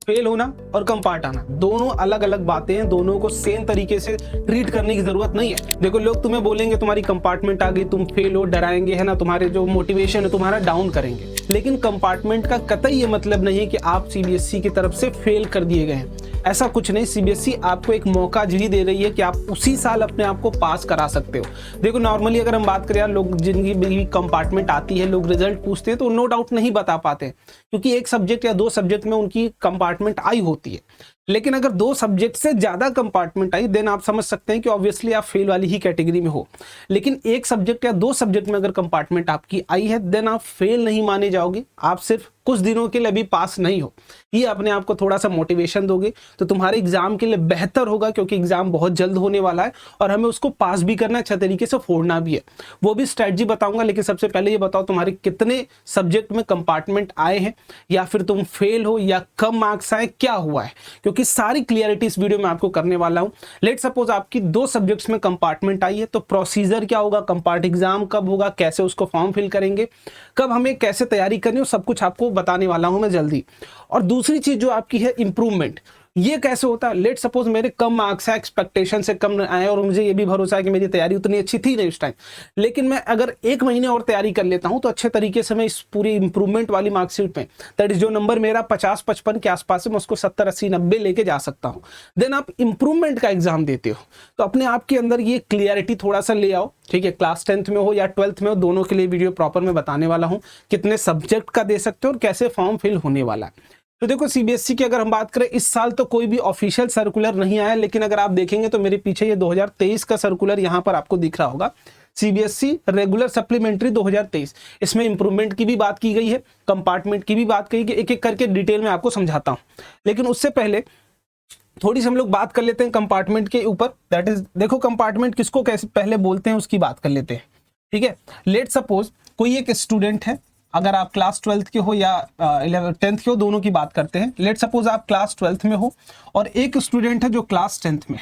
Fail होना और कंपार्ट आना दोनों अलग अलग बातें हैं, दोनों को सेम तरीके से ट्रीट करने की जरूरत नहीं है। देखो, लोग तुम्हें बोलेंगे तुम्हारी कंपार्टमेंट आ गई, तुम फेल हो, डराएंगे, है ना, तुम्हारे जो मोटिवेशन है तुम्हारा डाउन करेंगे, लेकिन कंपार्टमेंट का कतई ये मतलब नहीं है कि आप सीबीएसई की तरफ से फेल कर दिए गए हैं। ऐसा कुछ नहीं, सीबीएसई आपको एक मौका भी दे रही है कि आप उसी साल अपने आप को पास करा सकते हो। देखो, नॉर्मली अगर हम बात करें यार, लोग जिनकी भी कंपार्टमेंट आती है, लोग रिजल्ट पूछते हैं तो नो डाउट नहीं बता पाते, क्योंकि एक सब्जेक्ट या दो सब्जेक्ट में उनकी कंपार्टमेंट आई होती है। लेकिन अगर दो सब्जेक्ट से ज्यादा कंपार्टमेंट आई, देन आप समझ सकते हैं कि ऑब्वियसली आप फेल वाली ही कैटेगरी में हो। लेकिन एक सब्जेक्ट या दो सब्जेक्ट में अगर कंपार्टमेंट आपकी आई है, देन आप फेल नहीं माने जाओगे, आप सिर्फ कुछ दिनों के लिए अभी पास नहीं हो। ये अपने आप को थोड़ा सा मोटिवेशन दोगे तो तुम्हारे एग्जाम के लिए बेहतर होगा, क्योंकि एग्जाम बहुत जल्द होने वाला है और हमें उसको पास भी करना है, अच्छे तरीके से फोड़ना भी है। वो भी स्ट्रेटजी बताऊंगा, लेकिन सबसे पहले ये बताओ तुम्हारे कितने सब्जेक्ट में कंपार्टमेंट आए हैं, या फिर तुम फेल हो या कम मार्क्स आए, क्या हुआ है, क्योंकि सारी क्लियरिटी इस वीडियो में आपको करने वाला हूं। लेट सपोज आपकी दो सब्जेक्ट्स में कंपार्टमेंट आई है, तो प्रोसीजर क्या होगा, कंपार्ट एग्जाम कब होगा, कैसे उसको फॉर्म फिल करेंगे, कब हमें कैसे तैयारी करनी है, सब कुछ आपको बताने वाला हूं मैं जल्दी। और दूसरी चीज जो आपकी है इंप्रूवमेंट, ये कैसे होता है। लेट सपोज मेरे कम मार्क्स है, एक्सपेक्टेशन से कम आए, और मुझे ये भी भरोसा है कि मेरी तैयारी उतनी अच्छी थी नहीं उस टाइम, लेकिन मैं अगर एक महीने और तैयारी कर लेता हूं तो अच्छे तरीके से मैं इस पूरी इंप्रूवमेंट वाली मार्कशीट में, दैट इज जो नंबर मेरा 50-55 के आसपास है, मैं उसको 70-80-90 लेके जा सकता हूं। देन आप इंप्रूवमेंट का एग्जाम देते हो, तो अपने आप के अंदर ये क्लियरिटी थोड़ा सा ले आओ, ठीक है। क्लास 10th में हो या 12th में हो, दोनों के लिए वीडियो प्रॉपर मैं बताने वाला हूं, कितने सब्जेक्ट का दे सकते हो और कैसे फॉर्म फिल होने वाला है। तो देखो, सीबीएसई की अगर हम बात करें, इस साल तो कोई भी ऑफिशियल सर्कुलर नहीं आया, लेकिन अगर आप देखेंगे तो मेरे पीछे ये 2023 का सर्कुलर यहां पर आपको दिख रहा होगा, सीबीएसई रेगुलर सप्लीमेंट्री 2023। इसमें इंप्रूवमेंट की भी बात की गई है, कंपार्टमेंट की भी बात की गई, एक एक करके डिटेल में आपको समझाता हूं। लेकिन उससे पहले थोड़ी सी हम लोग बात कर लेते हैं कंपार्टमेंट के ऊपर, दैट इज, देखो कंपार्टमेंट किसको कैसे पहले बोलते हैं उसकी बात कर लेते हैं, ठीक है। लेट सपोज कोई एक स्टूडेंट है, अगर आप क्लास 12th के हो या 10th के हो, दोनों की बात करते हैं। लेट सपोज आप क्लास 12th में हो और एक स्टूडेंट है जो क्लास 10th में,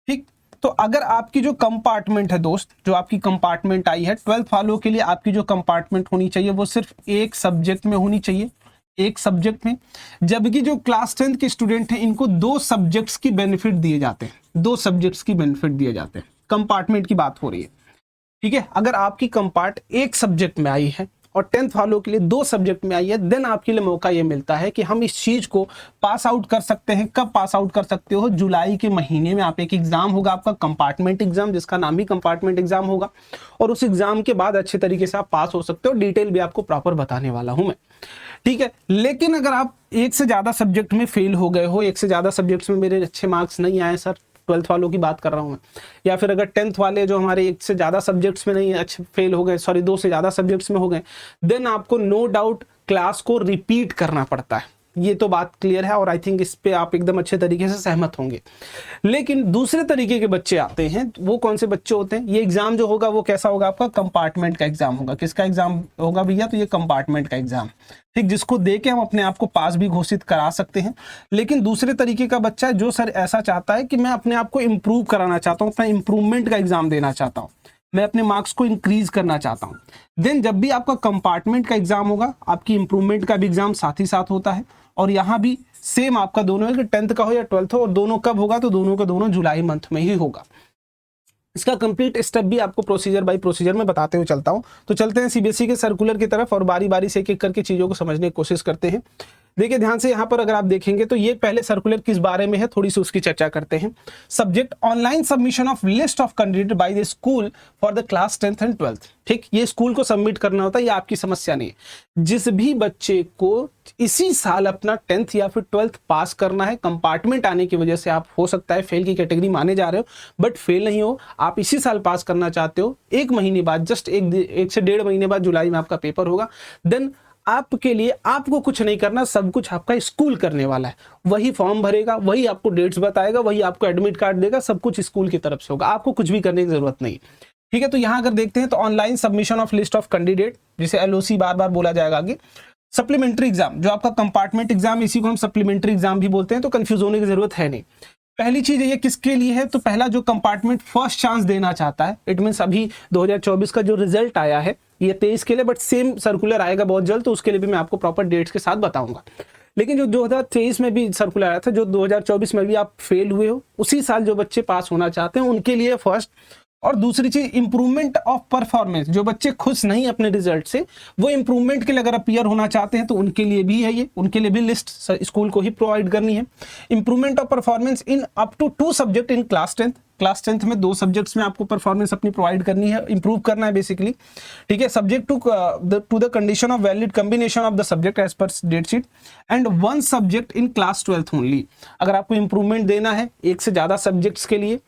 ठीक। तो अगर आपकी जो कंपार्टमेंट है दोस्त, जो आपकी कंपार्टमेंट आई है 12th वालों के लिए, आपकी जो कंपार्टमेंट होनी चाहिए वो सिर्फ एक सब्जेक्ट में होनी चाहिए, एक सब्जेक्ट में। जबकि जो क्लास 10th के स्टूडेंट हैं, इनको दो सब्जेक्ट्स की बेनिफिट दिए जाते हैं, दो सब्जेक्ट्स की बेनिफिट दिए जाते हैं। कंपार्टमेंट की बात हो रही है, ठीक है। अगर आपकी कंपार्ट एक सब्जेक्ट में आई है और 10th वालों के लिए दो सब्जेक्ट में आई है, देन आपके लिए मौका ये मिलता है कि हम इस चीज को पास आउट कर सकते हैं। कब पास आउट कर सकते हो, जुलाई के महीने में आप एक एग्जाम होगा आपका कंपार्टमेंट एग्जाम, जिसका नाम ही कंपार्टमेंट एग्जाम होगा, और उस एग्जाम के बाद अच्छे तरीके से आप पास हो सकते हो। डिटेल भी आपको प्रॉपर बताने वाला हूं मैं, ठीक है। लेकिन अगर आप एक से ज्यादा सब्जेक्ट में फेल हो गए हो, एक से ज्यादा सब्जेक्ट्स में मेरे अच्छे मार्क्स नहीं आए सर, 12th वालों की बात कर रहा हूं मैं, या फिर अगर 10th वाले जो हमारे एक से ज्यादा सब्जेक्ट्स में नहीं अच्छे फेल हो गए, सॉरी दो से ज्यादा सब्जेक्ट्स में हो गए, देन आपको नो डाउट क्लास को रिपीट करना पड़ता है। ये तो बात क्लियर है और आई थिंक इस पे आप एकदम अच्छे तरीके से सहमत होंगे। लेकिन दूसरे तरीके के बच्चे आते हैं, वो कौन से बच्चे होते हैं, ये एग्जाम जो होगा वो कैसा होगा, आपका कंपार्टमेंट का एग्जाम होगा। किसका एग्जाम होगा भैया, तो ये कंपार्टमेंट का एग्जाम, ठीक, जिसको दे के हम अपने आप को पास भी घोषित करा सकते हैं। लेकिन दूसरे तरीके का बच्चा है जो सर ऐसा चाहता है कि मैं अपने आप को इंप्रूव कराना चाहता हूँ, अपना इंप्रूवमेंट का एग्जाम देना चाहता हूँ, मैं अपने मार्क्स को इंक्रीज करना चाहता हूँ। देन जब भी आपका कंपार्टमेंट का एग्जाम होगा, आपकी इंप्रूवमेंट का भी एग्जाम साथ ही साथ होता है, और यहाँ भी सेम आपका दोनों है कि 10th का हो या 12th हो, और दोनों कब होगा, तो दोनों का दोनों जुलाई मंथ में ही होगा। इसका कंप्लीट स्टेप भी आपको प्रोसीजर बाय प्रोसीजर में बताते हुए चलता हूं। तो चलते हैं सीबीएसई के सर्कुलर की तरफ और बारी बारी से एक एक करके चीजों को समझने की कोशिश करते हैं। देखिए ध्यान से, यहाँ पर अगर आप देखेंगे तो ये पहले सर्कुलर किस बारे में है, थोड़ी सी उसकी चर्चा करते हैं। Subject online submission of list of candidate bye the school for the class 10th and 12th। ठीक, ये स्कूल को सबमिट करना होता है, ये आपकी समस्या नहीं है। जिस भी बच्चे को इसी साल अपना 10th या फिर 12th पास करना है, कंपार्टमेंट आने की वजह से आप हो सकता है फेल की कैटेगरी माने जा रहे हो, बट फेल नहीं हो, आप इसी साल पास करना चाहते हो, एक महीने बाद, जस्ट एक से 1.5 महीने बाद जुलाई में आपका पेपर होगा, देन आपके लिए आपको कुछ नहीं करना, सब कुछ आपका स्कूल करने वाला है। वही फॉर्म भरेगा, वही आपको डेट्स बताएगा, वही आपको एडमिट कार्ड देगा, सब कुछ स्कूल की तरफ से होगा, आपको कुछ भी करने की जरूरत नहीं। ठीक है, तो यहां अगर देखते हैं तो online submission of list of candidate, जिसे एलओसी बार बार बोला जाएगा आगे। सप्लीमेंट्री एग्जाम, जो आपका कंपार्टमेंट एग्जाम, इसी को हम सप्लीमेंट्री एग्जाम भी बोलते हैं, तो कंफ्यूज होने की जरूरत है नहीं। पहली चीज ये किसके लिए है, तो पहला जो कंपार्टमेंट फर्स्ट चांस देना चाहता है, इट मींस अभी 2024 का जो रिजल्ट आया है ये 23 के लिए, बट सेम सर्कुलर आएगा बहुत जल्द, तो उसके लिए भी मैं आपको प्रॉपर डेट्स के साथ बताऊंगा। लेकिन जो 2023 में भी सर्कुलर आया था, जो 2024 में भी आप फेल हुए हो, उसी साल जो बच्चे पास होना चाहते हैं उनके लिए फर्स्ट। और दूसरी चीज इंप्रूवमेंट ऑफ परफॉर्मेंस, जो बच्चे खुश नहीं अपने रिजल्ट से, वो इंप्रूवमेंट के लिए अगर अपीयर होना चाहते हैं तो उनके लिए भी है ये, उनके लिए भी लिस्ट स्कूल को ही प्रोवाइड करनी है। Improvement of performance in up to 2 subject in class 10th, class 10th में 2 सब्जेक्ट्स में आपको परफॉर्मेंस अपनी प्रोवाइड करनी है, इंप्रूव करना है बेसिकली, ठीक है। Subject to the condition of valid combination of the subject as per date sheet and 1 subject in class 12th only. अगर आपको इंप्रूवमेंट देना है एक से ज्यादा सब्जेक्ट्स के लिए,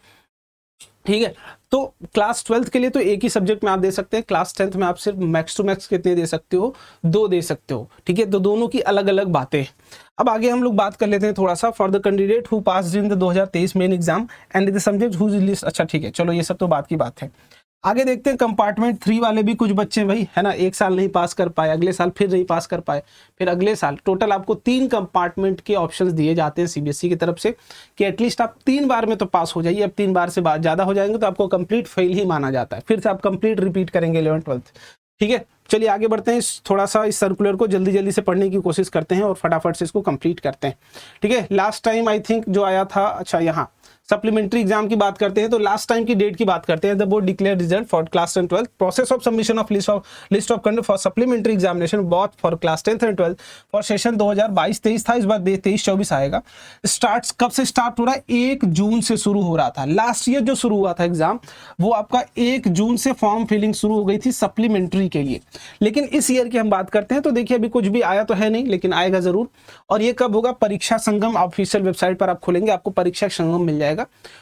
ठीक है, तो क्लास 12th के लिए तो एक ही सब्जेक्ट में आप दे सकते हैं, क्लास 10th में आप सिर्फ मैक्स टू मैक्स कितने दे सकते हो, 2 दे सकते हो, ठीक है। तो दोनों की अलग अलग बातें। अब आगे हम लोग बात कर लेते हैं थोड़ा सा, for the candidate who passed in the 2023 main exam and the subject whose list. अच्छा ठीक है, चलो ये सब तो बात की बात है। आगे देखते हैं कंपार्टमेंट 3 वाले भी कुछ बच्चे भाई है ना, एक साल नहीं पास कर पाए, अगले साल फिर नहीं पास कर पाए, फिर अगले साल। टोटल आपको 3 कंपार्टमेंट के ऑप्शंस दिए जाते हैं सीबीएसई की तरफ से कि एटलीस्ट आप 3 बार में तो पास हो जाइए। अब 3 बार से ज़्यादा हो जाएंगे तो आपको कंप्लीट फेल ही माना जाता है, फिर से आप कंप्लीट रिपीट करेंगे 11th 12th, ठीक है। चलिए आगे बढ़ते हैं, थोड़ा सा इस सर्कुलर को जल्दी जल्दी से पढ़ने की कोशिश करते हैं और फटाफट से इसको कंप्लीट करते हैं, ठीक है। लास्ट टाइम आई थिंक जो आया था, अच्छा यहाँ सप्लीमेंट्री एग्जाम की बात करते हैं तो लास्ट टाइम की डेट की बात करते हैं। The board declare result for class 10 12th, process of submission of list of content for supplementary examination both for class 10th and 12th for session 2022-23 था, इस बार 23-24 आएगा। स्टार्ट कब से स्टार्ट हो रहा है? 1 जून से शुरू हो रहा था। लास्ट ईयर जो शुरू हुआ था एग्जाम, वो आपका 1 जून से फॉर्म फिलिंग शुरू हो गई थी सप्लीमेंट्री के लिए। लेकिन इस ईयर की हम बात करते हैं तो देखिए अभी कुछ भी आया तो है नहीं, लेकिन आएगा जरूर। और ये कब होगा? परीक्षा संगम ऑफिशियल वेबसाइट पर आप खोलेंगे, आपको परीक्षा संगम मिल जाएगा।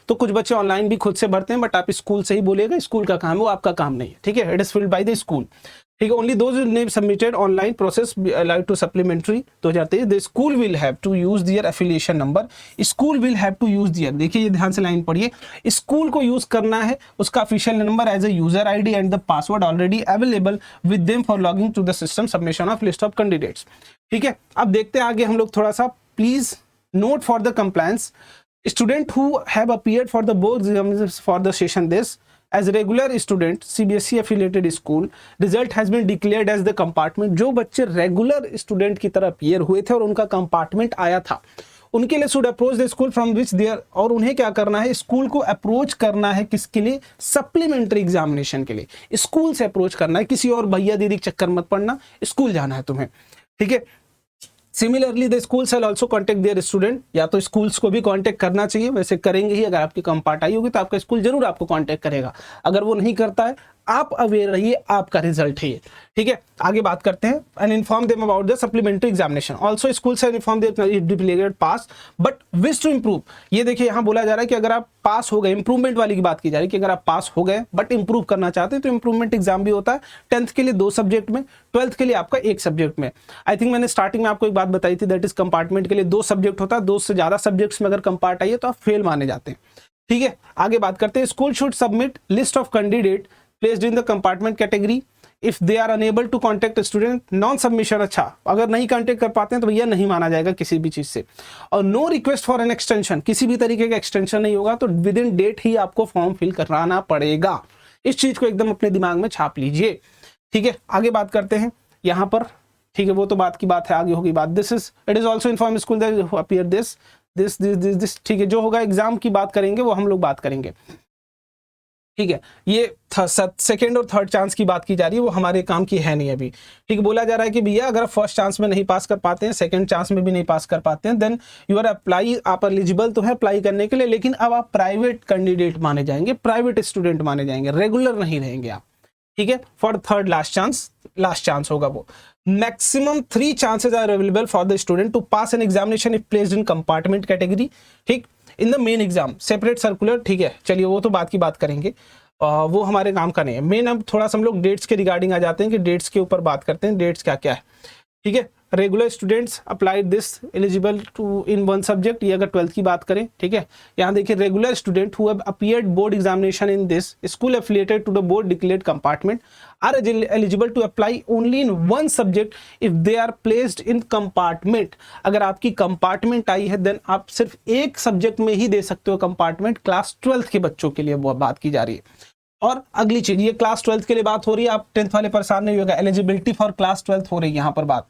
तो कुछ बच्चे ऑनलाइन भी खुद से भरते हैं, बट आप स्कूल से ही बोलिएगा, स्कूल का काम है वो, आपका काम नहीं है, ठीक है। It is filled by the school, ठीक है। Only those name submitted online process allowed to supplementary 2023, the school will have to use their affiliation number. School will have to use their, देखिए ये ध्यान से लाइन पढ़िए, school को use करना है उसका official number as a user ID and the password already available with them for logging to the system submission of list of candidates, ठीक है। अब देखते हैं आगे हम लोग थोड़ा सा, please note for the compliance, student who have appeared for the board exams for the session this as regular student CBSE affiliated school, result has been declared as the compartment। जो बच्चे रेगुलर स्टूडेंट की तरह appear हुए थे और उनका compartment आया था, उनके लिए should approach the school from which their, और उन्हें क्या करना है? स्कूल को अप्रोच करना है, किसके लिए? सप्लीमेंट्री एग्जामिनेशन के लिए स्कूल से अप्रोच करना है, किसी और भैया दीदी के चक्कर मत पड़ना, स्कूल जाना है तुम्हें, ठीक है। Similarly the school shall also contact their student, या तो स्कूल्स को भी कांटेक्ट करना चाहिए, वैसे करेंगे ही, अगर आपकी कंपार्ट आई होगी तो आपका स्कूल जरूर आपको कांटेक्ट करेगा। अगर वो नहीं करता है, आप अवेयर रहिए, आपका रिजल्ट है ये, ठीक है। आगे बात करते हैं, and inform them about the supplementary examination also, school से inform their pass but wish to improve. ये देखिए यहाँ बोला जा रहा है कि अगर आप पास हो गए, इंप्रूवमेंट वाली की बात की जा रही है कि अगर आप पास हो गए बट इंप्रूव करना चाहते हैं तो इंप्रूवमेंट एग्जाम भी होता है 10th के लिए 2 सब्जेक्ट में, 12th के लिए आपका 1 सब्जेक्ट में। आई थिंक मैंने स्टार्टिंग में आपको एक बात बताई थी, दैट इज कंपार्टमेंट के लिए 2 सब्जेक्ट होता है, 2 से ज्यादा सब्जेक्ट्स में अगर कंपार्ट आई है तो आप फेल माने जाते हैं, ठीक है। आगे बात करते हैं, school should submit list of candidate placed in the compartment category if they are unable to contact a student non submission। अच्छा, अगर नहीं कांटेक्ट कर पाते हैं तो भैया नहीं माना जाएगा किसी भी चीज से। और no request for an extension, किसी भी तरीके का एक्सटेंशन नहीं होगा, तो विद इन डेट ही आपको फॉर्म फिल कराना पड़ेगा। इस चीज को एकदम अपने दिमाग में छाप लीजिए, ठीक है। आगे बात करते हैं यहाँ पर, ठीक है, वो तो बात की बात है, आगे होगी बात। This is it is also inform school that appear this, ठीक है। जो होगा एग्जाम की बात करेंगे वो हम लोग बात करेंगे, ठीक है। ये सेकेंड और थर्ड चांस की बात की जा रही है, वो हमारे काम की है नहीं अभी, ठीक है। बोला जा रहा है कि भैया अगर आप फर्स्ट चांस में नहीं पास कर पाते हैं, सेकंड चांस में भी नहीं पास कर पाते हैं, देन यू आर अप्लाई, आप एलिजिबल तो है अप्लाई करने के लिए, लेकिन अब आप प्राइवेट कैंडिडेट माने जाएंगे, प्राइवेट स्टूडेंट माने जाएंगे, रेगुलर नहीं रहेंगे आप, ठीक है। फॉर थर्ड लास्ट चांस होगा वो। Maximum 3 chances are available for the student to pass an examination if placed in compartment category, ठीक, in the main exam separate circular, ठीक है। चलिए वो तो बात की बात करेंगे, वो हमारे काम का नहीं है। मेन अब थोड़ा सा हम लोग डेट्स के रिगार्डिंग आ जाते हैं कि डेट्स के ऊपर बात करते हैं, डेट्स क्या क्या है, ठीक है। Regular students applied this eligible to in 1 subject, ये अगर 12th की बात करें, ठीक है। यहाँ देखिए, regular student who have appeared board examination in this school affiliated to the board declared compartment are eligible to apply only in 1 subject if they are placed in compartment. अगर आपकी कंपार्टमेंट आई है, देन आप सिर्फ 1 subject में ही दे सकते हो compartment, class 12th के बच्चों के लिए वो बात की जा रही है। और अगली चीज, ये क्लास 12th के लिए बात हो रही है, आप 10th वाले परेशान नहीं होगा, एलिजिबिलिटी फॉर क्लास 12th हो रही है यहाँ पर बात,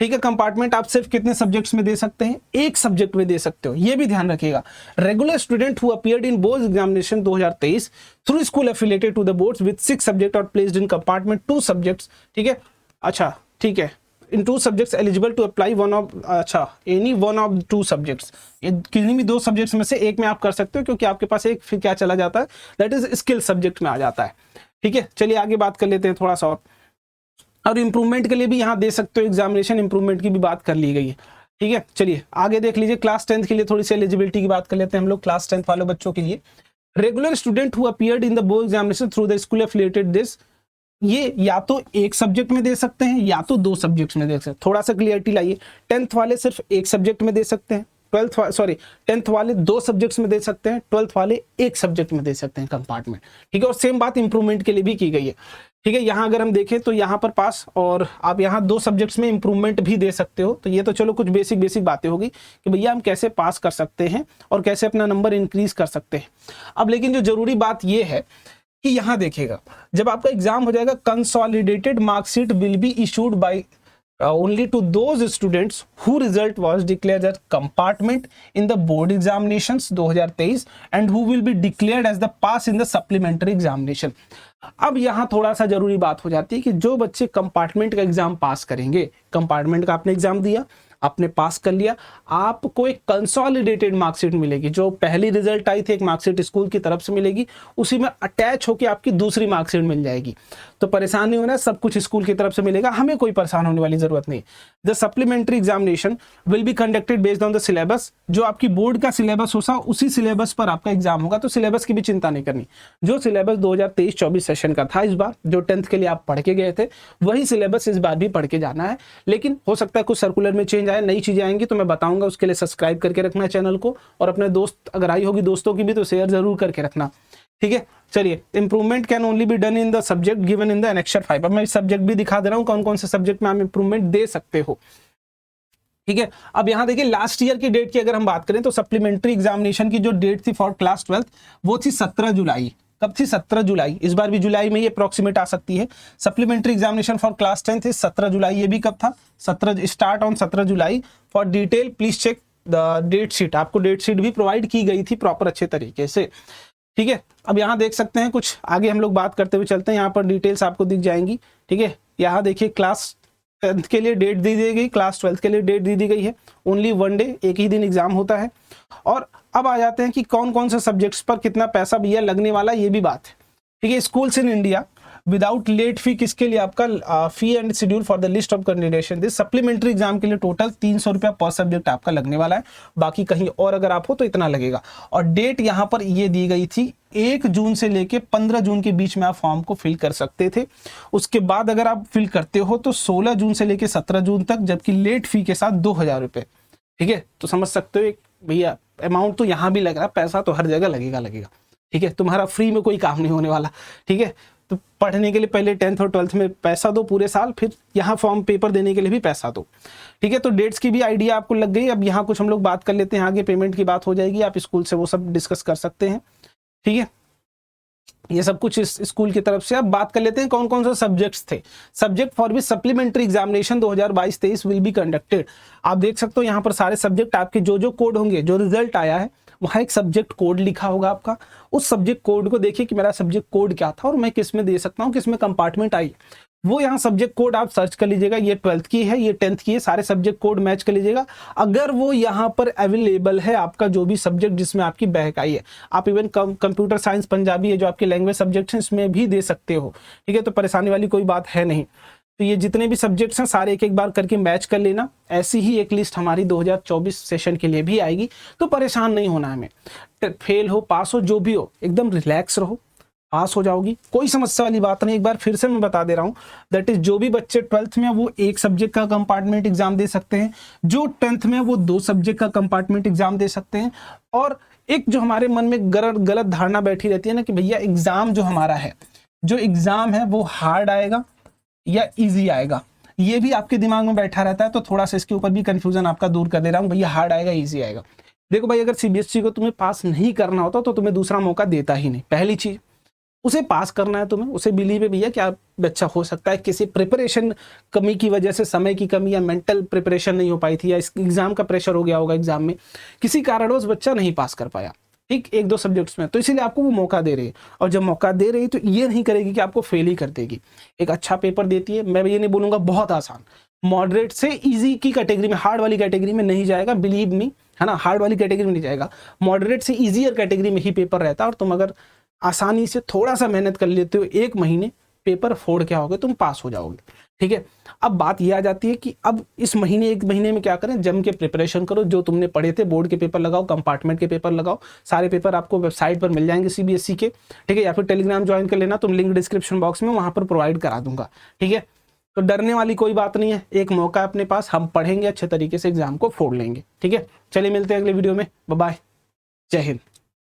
ठीक है। कंपार्टमेंट आप सिर्फ कितने सब्जेक्ट्स में दे सकते हैं, एक सब्जेक्ट में दे सकते हो, ये भी ध्यान रखिएगा। Regular student who appeared in board examination 2023 through school affiliated to the boards with 6 subject और प्लेस्ड इन कंपार्टमेंट 2 सब्जेक्ट्स, ठीक है। अच्छा ठीक है, in 2 subjects eligible to apply one of, अच्छा एनी वन ऑफ 2 सब्जेक्ट्स, ये किन्हीं भी 2 सब्जेक्ट्स में से एक में आप कर सकते हो, क्योंकि आपके पास एक फिर क्या चला जाता है, दैट इज स्किल सब्जेक्ट में आ जाता है, ठीक है। चलिए आगे बात कर लेते हैं थोड़ा सा और इंप्रूवमेंट के लिए भी यहाँ दे सकते हो, एग्जामिनेशन इंप्रूवमेंट की भी बात कर ली गई है, ठीक है। चलिए आगे देख लीजिए, क्लास 10th के लिए थोड़ी सी एलिजिबिलिटी की बात कर लेते हैं हम लोग, क्लास 10th वाले बच्चों के लिए। Regular student who appeared in the board examination through the school affiliated this, ये या तो एक सब्जेक्ट में दे सकते हैं या तो 2 सब्जेक्ट्स में दे सकते हैं, थोड़ा सा क्लियरिटी लाइए। 10th वाले सिर्फ एक सब्जेक्ट में दे सकते हैं, 10th वाले 2 सब्जेक्ट्स में दे सकते हैं, 12th वाले एक सब्जेक्ट में दे सकते हैं कंपार्टमेंट, ठीक है। और सेम बात इंप्रूवमेंट के लिए भी की गई है, ठीक है। यहाँ अगर हम देखें तो यहाँ पर पास, और आप यहाँ 2 सब्जेक्ट्स में इंप्रूवमेंट भी दे सकते हो। तो ये तो चलो कुछ बेसिक बातें होगी कि भैया हम कैसे पास कर सकते हैं और कैसे अपना नंबर इंक्रीज कर सकते हैं। अब लेकिन जो जरूरी बात ये है कि यहाँ देखिएगा, जब आपका एग्जाम हो जाएगा, consolidated marksheet will be issued by only to those students who result was declared as compartment in the board examinations 2023 and who will be declared as the pass in the supplementary examination। अब यहाँ थोड़ा सा जरूरी बात हो जाती है कि जो बच्चे कंपार्टमेंट का एग्जाम पास करेंगे, कंपार्टमेंट का आपने एग्जाम दिया, आपने पास कर लिया, आपको एक कंसोलिडेटेड मार्कशीट मिलेगी। जो पहली रिजल्ट आई थी एक मार्कशीट स्कूल की तरफ से मिलेगी, उसी में अटैच होकर आपकी दूसरी मार्कशीट मिल जाएगी। तो परेशान नहीं होना, सब कुछ स्कूल की तरफ से मिलेगा, हमें कोई परेशान होने वाली जरूरत नहीं। The supplementary examination will be conducted based on the syllabus, जो आपकी बोर्ड का सिलेबस होगा उसी सिलेबस पर आपका एग्जाम होगा। तो सिलेबस की भी चिंता नहीं करनी, जो सिलेबस 2023-24 सेशन का था इस बार, जो 10th के लिए आप पढ़ के गए थे, वही सिलेबस इस बार भी पढ़ के जाना है। लेकिन हो सकता है कुछ सर्कुलर में चेंज आए, नई चीजें आएंगी तो मैं बताऊंगा, उसके लिए सब्सक्राइब करके रखना चैनल को, और अपने दोस्त अगर आई होगी दोस्तों की भी तो शेयर जरूर करके रखना, ठीक है। चलिए, improvement can only be done in the subject given in the annexure 5। अब मैं सब्जेक्ट भी दिखा दे रहा हूं कौन कौन से सब्जेक्ट में आप इंप्रूवमेंट दे सकते हो, ठीक है। अब यहाँ देखिए लास्ट ईयर की डेट की अगर हम बात करें तो सप्लीमेंट्री एग्जामिनेशन की जो डेट थी फॉर क्लास 12th वो थी 17 जुलाई। कब थी? 17 जुलाई। इस बार भी जुलाई में ये अप्रोक्सीमेट आ सकती है। Supplementary examination for class 10th is 17 July. ये भी कब था? 17 start on 17 July. For detail please check the date sheet. आपको डेट शीट भी प्रोवाइड की गई थी प्रॉपर अच्छे तरीके से, ठीक है। अब यहाँ देख सकते हैं कुछ आगे हम लोग बात करते हुए चलते हैं, यहाँ पर डिटेल्स आपको दिख जाएंगी, ठीक है। यहाँ देखिए क्लास 10th के लिए डेट दी गई, क्लास 12th के लिए डेट दी गई है। ओनली 1 डे, एक ही दिन एग्जाम होता है। और अब आ जाते हैं कि कौन कौन से सब्जेक्ट्स पर कितना पैसा भैया लगने वाला, ये भी बात है, ठीक है। Schools in India without late fee, किसके लिए? आपका fee and schedule for the list of candidates this supplementary exam के लिए टोटल 300 रुपया पर सब्जेक्ट आपका लगने वाला है। बाकी कहीं और अगर आप हो तो इतना लगेगा। और डेट यहाँ पर ये दी गई थी 1 जून से लेके 15 जून के बीच में आप फॉर्म को फिल कर सकते थे। उसके बाद अगर आप फिल करते हो तो 16 जून से लेके 17 जून तक, जबकि लेट फी के साथ 2000 रुपये, ठीक है। तो समझ सकते हो भैया अमाउंट तो यहाँ भी लग रहा है, पैसा तो हर जगह लगेगा, ठीक है। तुम्हारा फ्री में कोई काम नहीं होने वाला, ठीक है। तो पढ़ने के लिए पहले 10th और 12th में पैसा दो पूरे साल, फिर यहाँ फॉर्म पेपर देने के लिए भी पैसा दो, ठीक है। तो डेट्स की भी आइडिया आपको लग गई। अब यहाँ कुछ हम लोग बात कर लेते हैं, आगे पेमेंट की बात हो जाएगी, आप स्कूल से वो सब डिस्कस कर सकते हैं, ठीक है। ये सब कुछ इस स्कूल की तरफ से। अब बात कर लेते हैं कौन कौन से सब्जेक्ट्स थे। Subject for which supplementary examination 2022-23 will be conducted. आप देख सकते हो यहाँ पर सारे सब्जेक्ट आपके जो कोड होंगे, जो रिजल्ट आया है वहाँ एक सब्जेक्ट कोड लिखा होगा आपका। उस सब्जेक्ट कोड को देखिए कि मेरा सब्जेक्ट कोड क्या था और मैं किस में दे सकता हूँ, किस में कंपार्टमेंट आई, वो यहाँ सब्जेक्ट कोड आप सर्च कर लीजिएगा। ये 12th की है, ये 10th की है, सारे सब्जेक्ट कोड मैच कर लीजिएगा। अगर वो यहाँ पर अवेलेबल है, आपका जो भी सब्जेक्ट जिसमें आपकी बैक आई है, आप इवन कंप्यूटर साइंस पंजाबी है जो आपके लैंग्वेज सब्जेक्ट हैं, इसमें भी दे सकते हो, ठीक है। तो परेशानी वाली कोई बात है नहीं। तो ये जितने भी सब्जेक्ट्स हैं सारे एक एक बार करके मैच कर लेना। ऐसी ही एक लिस्ट हमारी 2024 सेशन के लिए भी आएगी, तो परेशान नहीं होना हमें। फेल हो पास हो जो भी हो, एकदम रिलैक्स रहो, पास हो जाओगी, कोई समस्या वाली बात नहीं। एक बार फिर से मैं बता दे रहा हूँ, दैट इज जो भी बच्चे 12th में वो एक सब्जेक्ट का कंपार्टमेंट एग्जाम दे सकते हैं, जो 10th में वो 2 सब्जेक्ट का कंपार्टमेंट एग्जाम दे सकते हैं। और एक जो हमारे मन में गलत धारणा बैठी रहती है ना कि भैया एग्जाम जो हमारा है, जो एग्जाम है वो हार्ड आएगा या इजी आएगा, ये भी आपके दिमाग में बैठा रहता है। तो थोड़ा सा इसके ऊपर भी कंफ्यूजन आपका दूर कर दे रहा हूँ, भैया हार्ड आएगा इजी आएगा। देखो भाई, अगर सीबीएसई को तुम्हें पास नहीं करना होता तो तुम्हें दूसरा मौका देता ही नहीं, पहली चीज। उसे पास करना है तुम्हें, उसे बिलीव है भैया कि आप अच्छा हो सकता है किसी प्रिपरेशन कमी की वजह से, समय की कमी या मेंटल प्रिपरेशन नहीं हो पाई थी, या इस एग्जाम का प्रेशर हो गया होगा, एग्जाम में किसी कारणवश बच्चा नहीं पास कर पाया, ठीक, एक दो सब्जेक्ट्स में, तो इसीलिए आपको वो मौका दे रही है। और जब मौका दे रही है तो ये नहीं करेगी कि आपको फेल ही कर देगी, एक अच्छा पेपर देती है। मैं ये नहीं बोलूंगा बहुत आसान, मॉडरेट से इजी की कैटेगरी में, हार्ड वाली कैटेगरी में नहीं जाएगा, बिलीव मी, है ना, हार्ड वाली कैटेगरी में नहीं जाएगा, मॉडरेट से इजियर कैटेगरी में ही पेपर रहता है। और तुम अगर आसानी से थोड़ा सा मेहनत कर लेते हो, 1 महीने पेपर फोड़ के आओगे, तुम पास हो जाओगे, ठीक है। अब बात ये आ जाती है कि अब इस महीने 1 महीने में क्या करें, जम के प्रिपरेशन करो, जो तुमने पढ़े थे, बोर्ड के पेपर लगाओ, कंपार्टमेंट के पेपर लगाओ, सारे पेपर आपको वेबसाइट पर मिल जाएंगे सीबीएसई के, ठीक है, या फिर टेलीग्राम ज्वाइन कर लेना, तुम लिंक डिस्क्रिप्शन बॉक्स में वहां पर प्रोवाइड करा दूंगा, ठीक है। तो डरने वाली कोई बात नहीं है, एक मौका है अपने पास, हम पढ़ेंगे अच्छे तरीके से, एग्जाम को फोड़ लेंगे, ठीक है। चलिए मिलते हैं अगले वीडियो में, बाय बाय, जय हिंद।